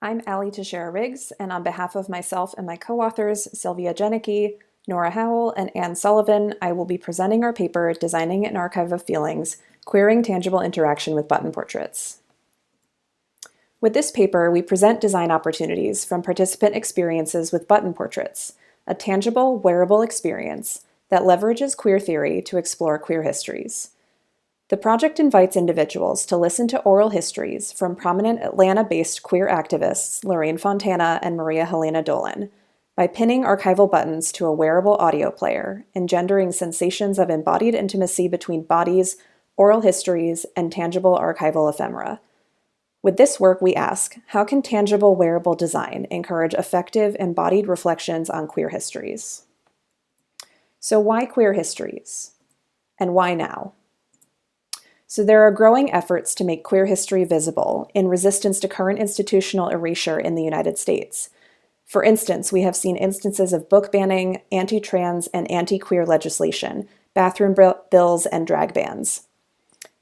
I'm Teixeira Riggs, and on behalf of myself and my co-authors, Sylvia Janicki, Noura Howell, and Anne Sullivan, I will be presenting our paper, Designing an Archive of Feelings, Queering Tangible Interaction with Button Portraits. With this paper, we present design opportunities from participant experiences with button portraits, a tangible, wearable experience that leverages queer theory to explore queer histories. The project invites individuals to listen to oral histories from prominent Atlanta-based queer activists Lorraine Fontana and Maria Helena Dolan by pinning archival buttons to a wearable audio player, engendering sensations of embodied intimacy between bodies, oral histories, and tangible archival ephemera. With this work, we ask, how can tangible wearable design encourage effective, embodied reflections on queer histories? So why queer histories? And why now? So there are growing efforts to make queer history visible in resistance to current institutional erasure in the United States. For instance, we have seen instances of book banning, anti-trans and anti-queer legislation, bathroom bills, and drag bans.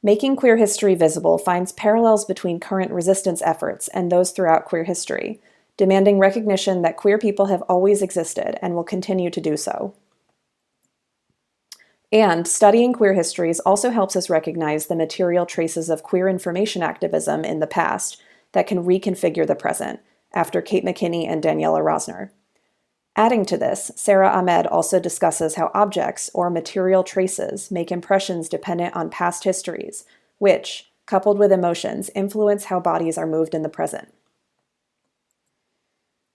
Making queer history visible finds parallels between current resistance efforts and those throughout queer history, demanding recognition that queer people have always existed and will continue to do so. And studying queer histories also helps us recognize the material traces of queer information activism in the past that can reconfigure the present, after Kate McKinney and Daniela Rosner. Adding to this, Sarah Ahmed also discusses how objects or material traces make impressions dependent on past histories, which, coupled with emotions, influence how bodies are moved in the present.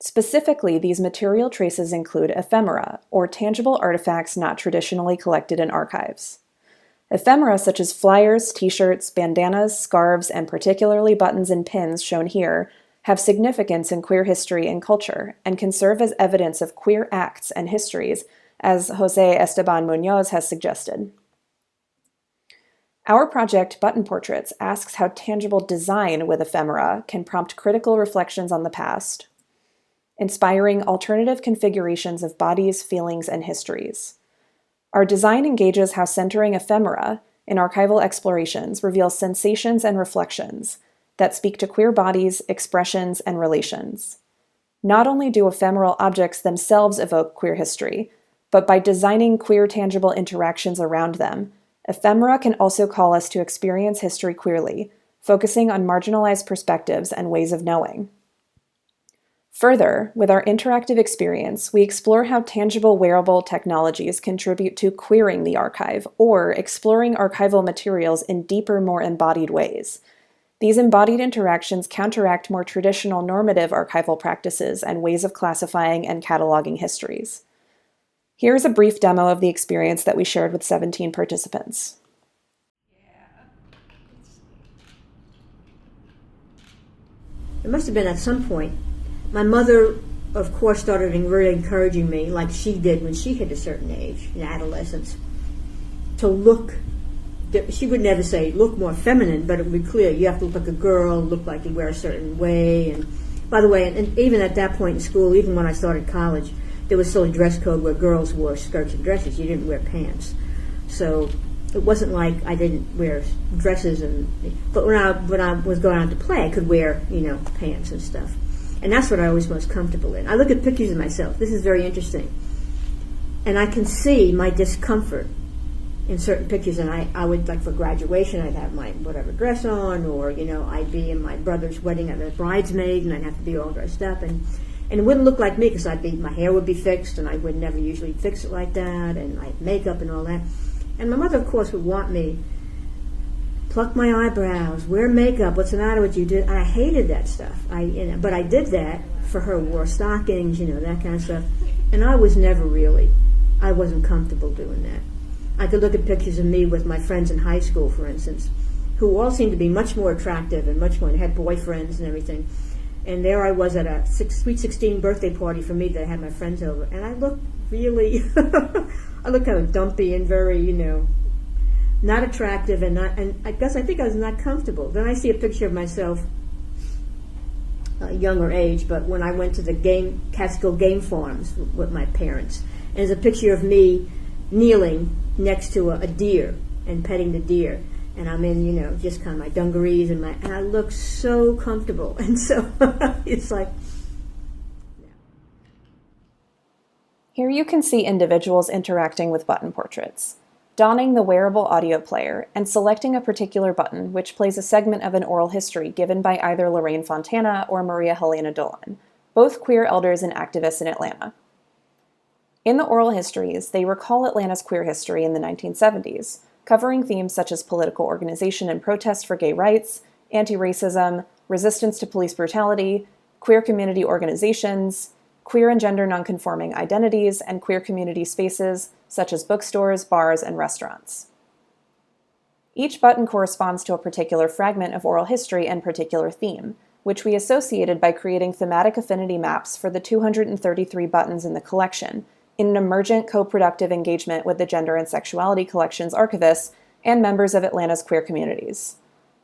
Specifically, these material traces include ephemera, or tangible artifacts not traditionally collected in archives. Ephemera such as flyers, t-shirts, bandanas, scarves, and particularly buttons and pins shown here have significance in queer history and culture and can serve as evidence of queer acts and histories, as Jose Esteban Munoz has suggested. Our project, Button Portraits, asks how tangible design with ephemera can prompt critical reflections on the past, inspiring alternative configurations of bodies, feelings, and histories. Our design engages how centering ephemera in archival explorations reveals sensations and reflections that speak to queer bodies, expressions, and relations. Not only do ephemeral objects themselves evoke queer history, but by designing queer tangible interactions around them, ephemera can also call us to experience history queerly, focusing on marginalized perspectives and ways of knowing. Further, with our interactive experience, we explore how tangible wearable technologies contribute to queering the archive or exploring archival materials in deeper, more embodied ways. These embodied interactions counteract more traditional normative archival practices and ways of classifying and cataloging histories. Here's a brief demo of the experience that we shared with 17 participants. It must have been at some point. My mother, of course, started really encouraging me, like she did when she hit a certain age, in adolescence, to look. She would never say, look more feminine, but it would be clear. You have to look like a girl, look like you wear a certain way. And by the way, and even at that point in school, even when I started college, there was still a dress code where girls wore skirts and dresses. You didn't wear pants. So it wasn't like I didn't wear dresses. But when I was going out to play, I could wear, pants and stuff. And that's what I was most comfortable in. I look at pictures of myself. This is very interesting. And I can see my discomfort in certain pictures. And I would, like for graduation, I'd have my whatever dress on, or, I'd be in my brother's wedding as a bridesmaid, and I'd have to be all dressed up. And it wouldn't look like me because my hair would be fixed, and I would never usually fix it like that, and I had makeup and all that. And my mother, of course, would want me pluck my eyebrows, wear makeup, what's the matter with you? I hated that stuff. But I did that for her, wore stockings, that kind of stuff. And I wasn't comfortable doing that. I could look at pictures of me with my friends in high school, for instance, who all seemed to be much more attractive and much more, had boyfriends and everything. And there I was at a sweet 16 birthday party for me that I had my friends over. And I looked really, I looked kind of dumpy and very, not attractive, and I think I was not comfortable. Then I see a picture of myself, younger age, but when I went to the Catskill game farms with my parents, and there's a picture of me kneeling next to a deer and petting the deer. And I'm in, just kind of my dungarees and I look so comfortable. And so it's like, Here you can see individuals interacting with button portraits, donning the wearable audio player and selecting a particular button which plays a segment of an oral history given by either Lorraine Fontana or Maria Helena Dolan, both queer elders and activists in Atlanta. In the oral histories, they recall Atlanta's queer history in the 1970s, covering themes such as political organization and protest for gay rights, anti-racism, resistance to police brutality, queer community organizations, queer and gender nonconforming identities, and queer community spaces such as bookstores, bars, and restaurants. Each button corresponds to a particular fragment of oral history and particular theme, which we associated by creating thematic affinity maps for the 233 buttons in the collection, in an emergent co-productive engagement with the Gender and Sexuality Collection's archivists and members of Atlanta's queer communities.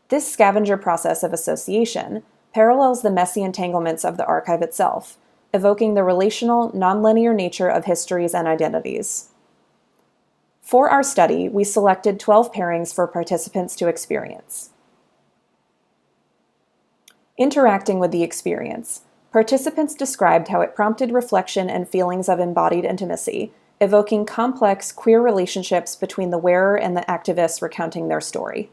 This scavenger process of association parallels the messy entanglements of the archive itself, evoking the relational, nonlinear nature of histories and identities. For our study, we selected 12 pairings for participants to experience. Interacting with the experience, participants described how it prompted reflection and feelings of embodied intimacy, evoking complex queer relationships between the wearer and the activists recounting their story.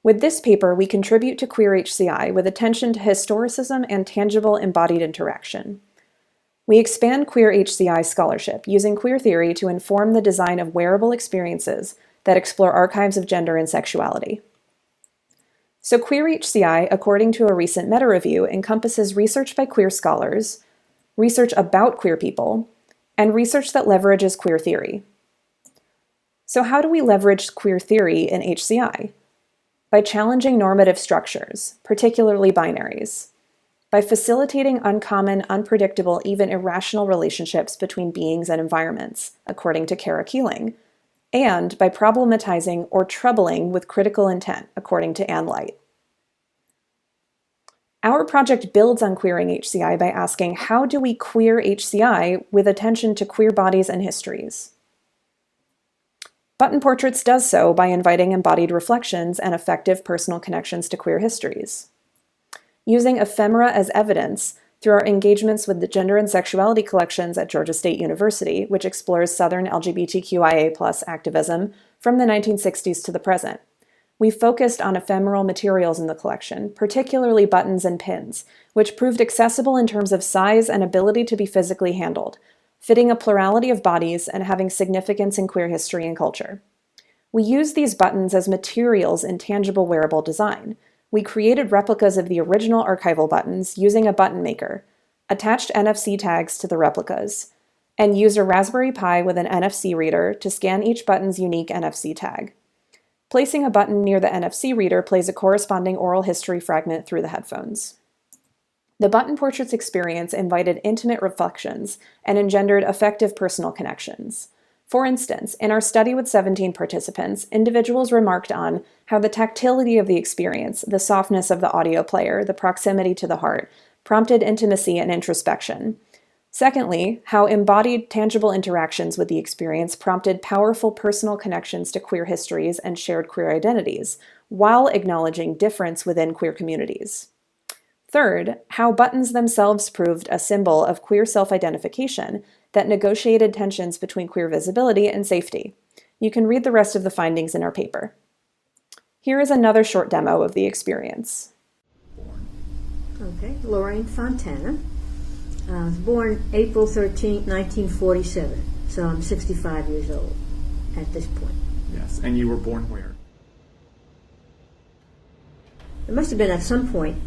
With this paper, we contribute to Queer HCI with attention to historicism and tangible embodied interaction. We expand Queer HCI scholarship using queer theory to inform the design of wearable experiences that explore archives of gender and sexuality. So Queer HCI, according to a recent meta-review, encompasses research by queer scholars, research about queer people, and research that leverages queer theory. So how do we leverage queer theory in HCI? By challenging normative structures, particularly binaries, by facilitating uncommon, unpredictable, even irrational relationships between beings and environments, according to Kara Keeling, and by problematizing or troubling with critical intent, according to Ann Light. Our project builds on queering HCI by asking, how do we queer HCI with attention to queer bodies and histories? Button Portraits does so by inviting embodied reflections and affective personal connections to queer histories. Using ephemera as evidence through our engagements with the Gender and Sexuality collections at Georgia State University, which explores Southern LGBTQIA+ activism from the 1960s to the present. We focused on ephemeral materials in the collection, particularly buttons and pins, which proved accessible in terms of size and ability to be physically handled, fitting a plurality of bodies and having significance in queer history and culture. We used these buttons as materials in tangible wearable design. We created replicas of the original archival buttons using a button maker, attached NFC tags to the replicas, and used a Raspberry Pi with an NFC reader to scan each button's unique NFC tag. Placing a button near the NFC reader plays a corresponding oral history fragment through the headphones. The Button Portraits experience invited intimate reflections and engendered affective personal connections. For instance, in our study with 17 participants, individuals remarked on how the tactility of the experience, the softness of the audio player, the proximity to the heart, prompted intimacy and introspection. Secondly, how embodied, tangible interactions with the experience prompted powerful personal connections to queer histories and shared queer identities, while acknowledging difference within queer communities. Third, how buttons themselves proved a symbol of queer self-identification that negotiated tensions between queer visibility and safety. You can read the rest of the findings in our paper. Here is another short demo of the experience. Okay, Lorraine Fontana. I was born April 13, 1947, so I'm 65 years old at this point. Yes, and you were born where? It must have been at some point.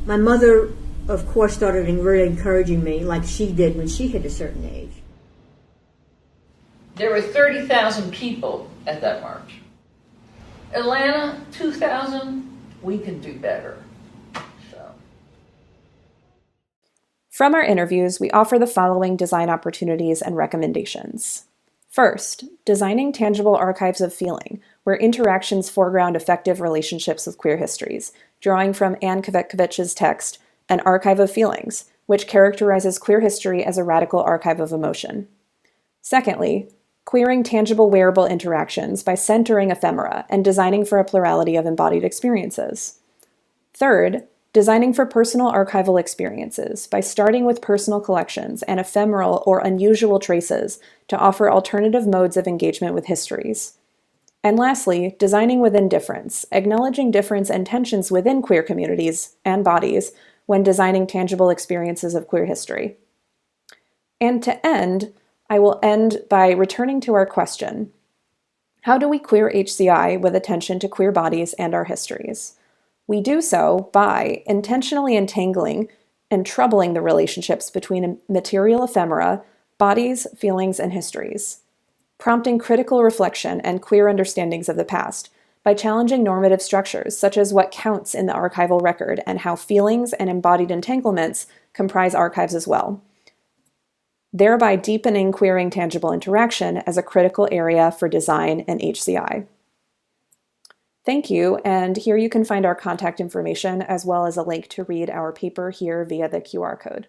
My mother, of course, started really encouraging me like she did when she hit a certain age. There were 30,000 people at that march. Atlanta, 2,000, we can do better. From our interviews, we offer the following design opportunities and recommendations. First, designing tangible archives of feeling, where interactions foreground affective relationships with queer histories, drawing from Anne Kvetkovich's text, An Archive of Feelings, which characterizes queer history as a radical archive of emotion. Secondly, queering tangible wearable interactions by centering ephemera and designing for a plurality of embodied experiences. Third, designing for personal archival experiences by starting with personal collections and ephemeral or unusual traces to offer alternative modes of engagement with histories. And lastly, designing within difference, acknowledging difference and tensions within queer communities and bodies when designing tangible experiences of queer history. And to end, I will end by returning to our question: how do we queer HCI with attention to queer bodies and our histories? We do so by intentionally entangling and troubling the relationships between material ephemera, bodies, feelings, and histories, prompting critical reflection and queer understandings of the past by challenging normative structures such as what counts in the archival record and how feelings and embodied entanglements comprise archives as well, thereby deepening queering tangible interaction as a critical area for design and HCI. Thank you, and here you can find our contact information as well as a link to read our paper here via the QR code.